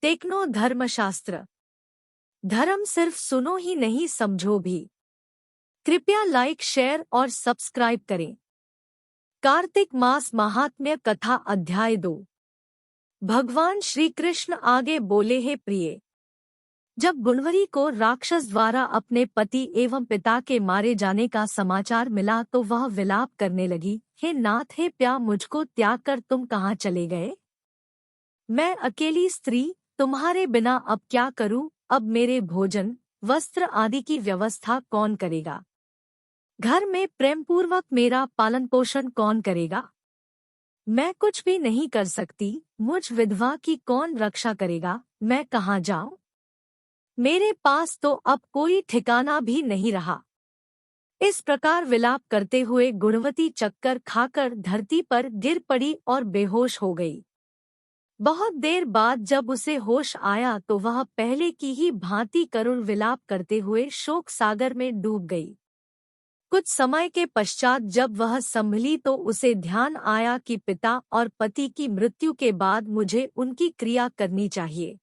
Techno धर्मशास्त्र। धर्म सिर्फ सुनो ही नहीं समझो भी। कृपया लाइक शेयर और सब्सक्राइब करें। कार्तिक मास महात्म्य कथा अध्याय 2। भगवान श्री कृष्ण आगे बोले, हे प्रिय, जब गुणवरी को राक्षस द्वारा अपने पति एवं पिता के मारे जाने का समाचार मिला तो वह विलाप करने लगी, हे नाथ, हे प्या, मुझको त्याग कर तुम कहाँ चले गए? मैं अकेली स्त्री तुम्हारे बिना अब क्या करूं? अब मेरे भोजन वस्त्र आदि की व्यवस्था कौन करेगा? घर में प्रेमपूर्वक मेरा पालन पोषण कौन करेगा? मैं कुछ भी नहीं कर सकती। मुझ विधवा की कौन रक्षा करेगा? मैं कहाँ जाऊं? मेरे पास तो अब कोई ठिकाना भी नहीं रहा। इस प्रकार विलाप करते हुए गुणवती चक्कर खाकर धरती पर गिर पड़ी और बेहोश हो गई। बहुत देर बाद जब उसे होश आया तो वह पहले की ही भांति करुण विलाप करते हुए शोक सागर में डूब गई। कुछ समय के पश्चात जब वह संभली तो उसे ध्यान आया कि पिता और पति की मृत्यु के बाद मुझे उनकी क्रिया करनी चाहिए,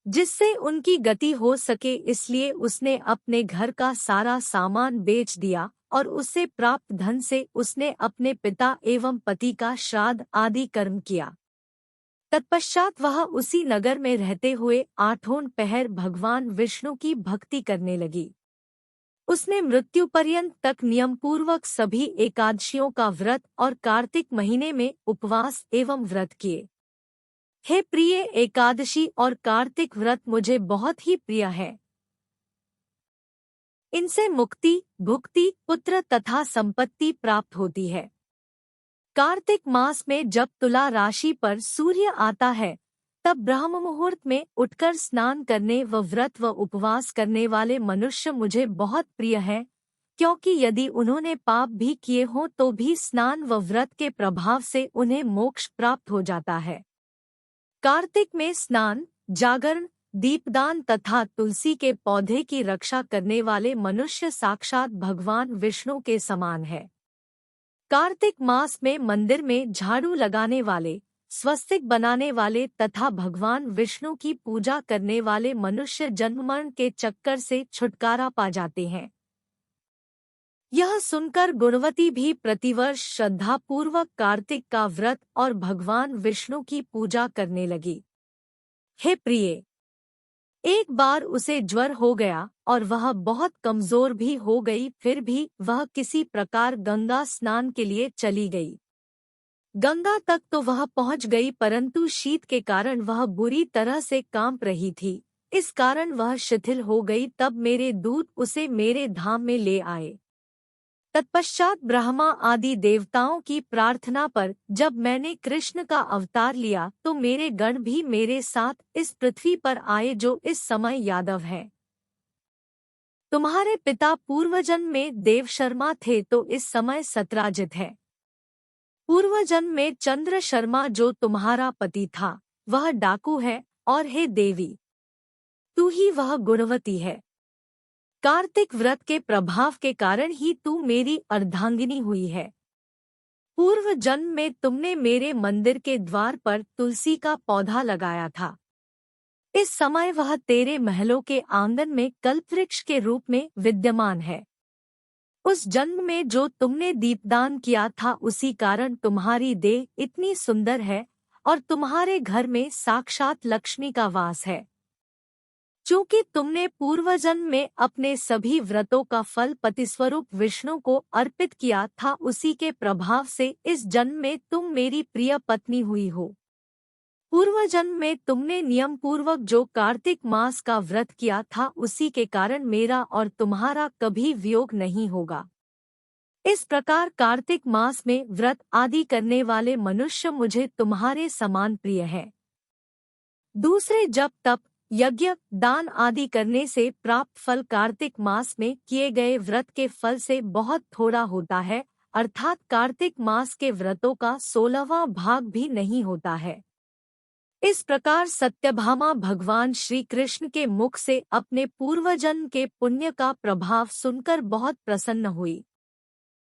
जिससे उनकी गति हो सके। इसलिए उसने अपने घर का सारा सामान बेच दिया और उससे प्राप्त धन से उसने अपने पिता एवं पति का श्राद्ध आदि कर्म किया। तत्पश्चात वह उसी नगर में रहते हुए आठों पहर भगवान विष्णु की भक्ति करने लगी। उसने मृत्यु पर्यंत तक नियमपूर्वक सभी एकादशियों का व्रत और कार्तिक महीने में उपवास एवं व्रत किए। हे प्रिय, एकादशी और कार्तिक व्रत मुझे बहुत ही प्रिय है। इनसे मुक्ति, भुक्ति, पुत्र तथा संपत्ति प्राप्त होती है। कार्तिक मास में जब तुला राशि पर सूर्य आता है तब ब्रह्म मुहूर्त में उठकर स्नान करने व व्रत व उपवास करने वाले मनुष्य मुझे बहुत प्रिय हैं, क्योंकि यदि उन्होंने पाप भी किए हों तो भी स्नान व व्रत के प्रभाव से उन्हें मोक्ष प्राप्त हो जाता है। कार्तिक में स्नान, जागरण, दीपदान तथा तुलसी के पौधे की रक्षा करने वाले मनुष्य साक्षात भगवान विष्णु के समान है। कार्तिक मास में मंदिर में झाड़ू लगाने वाले, स्वस्तिक बनाने वाले तथा भगवान विष्णु की पूजा करने वाले मनुष्य जन्म मरण के चक्कर से छुटकारा पा जाते हैं। यह सुनकर गुणवती भी प्रतिवर्ष श्रद्धापूर्वक कार्तिक का व्रत और भगवान विष्णु की पूजा करने लगी। हे प्रिय, एक बार उसे ज्वर हो गया और वह बहुत कमजोर भी हो गई, फिर भी वह किसी प्रकार गंगा स्नान के लिए चली गई। गंगा तक तो वह पहुंच गई, परंतु शीत के कारण वह बुरी तरह से कांप रही थी। इस कारण वह शिथिल हो गई। तब मेरे दूत उसे मेरे धाम में ले आए। तत्पश्चात ब्रह्मा आदि देवताओं की प्रार्थना पर जब मैंने कृष्ण का अवतार लिया तो मेरे गण भी मेरे साथ इस पृथ्वी पर आए, जो इस समय यादव हैं। तुम्हारे पिता पूर्वजन्म में देव शर्मा थे तो इस समय सत्राजित है। पूर्वजन्म में चंद्र शर्मा जो तुम्हारा पति था वह डाकू है, और हे देवी, तू ही वह गुणवती है। कार्तिक व्रत के प्रभाव के कारण ही तू मेरी अर्धांगिनी हुई है। पूर्व जन्म में तुमने मेरे मंदिर के द्वार पर तुलसी का पौधा लगाया था। इस समय वह तेरे महलों के आंगन में कल्पवृक्ष के रूप में विद्यमान है। उस जन्म में जो तुमने दीपदान किया था उसी कारण तुम्हारी देह इतनी सुंदर है और तुम्हारे घर में साक्षात लक्ष्मी का वास है। चूँकि तुमने पूर्वजन्म में अपने सभी व्रतों का फल पतिस्वरूप विष्णु को अर्पित किया था, उसी के प्रभाव से इस जन्म में तुम मेरी प्रिय पत्नी हुई हो। पूर्वजन्म में तुमने नियम पूर्वक जो कार्तिक मास का व्रत किया था उसी के कारण मेरा और तुम्हारा कभी वियोग नहीं होगा। इस प्रकार कार्तिक मास में व्रत आदि करने वाले मनुष्य मुझे तुम्हारे समान प्रिय हैं। दूसरे जप तप, यज्ञ, दान आदि करने से प्राप्त फल कार्तिक मास में किए गए व्रत के फल से बहुत थोड़ा होता है, अर्थात कार्तिक मास के व्रतों का 16वां भाग भी नहीं होता है। इस प्रकार सत्यभामा भगवान श्री कृष्ण के मुख से अपने पूर्वजन्म के पुण्य का प्रभाव सुनकर बहुत प्रसन्न हुई।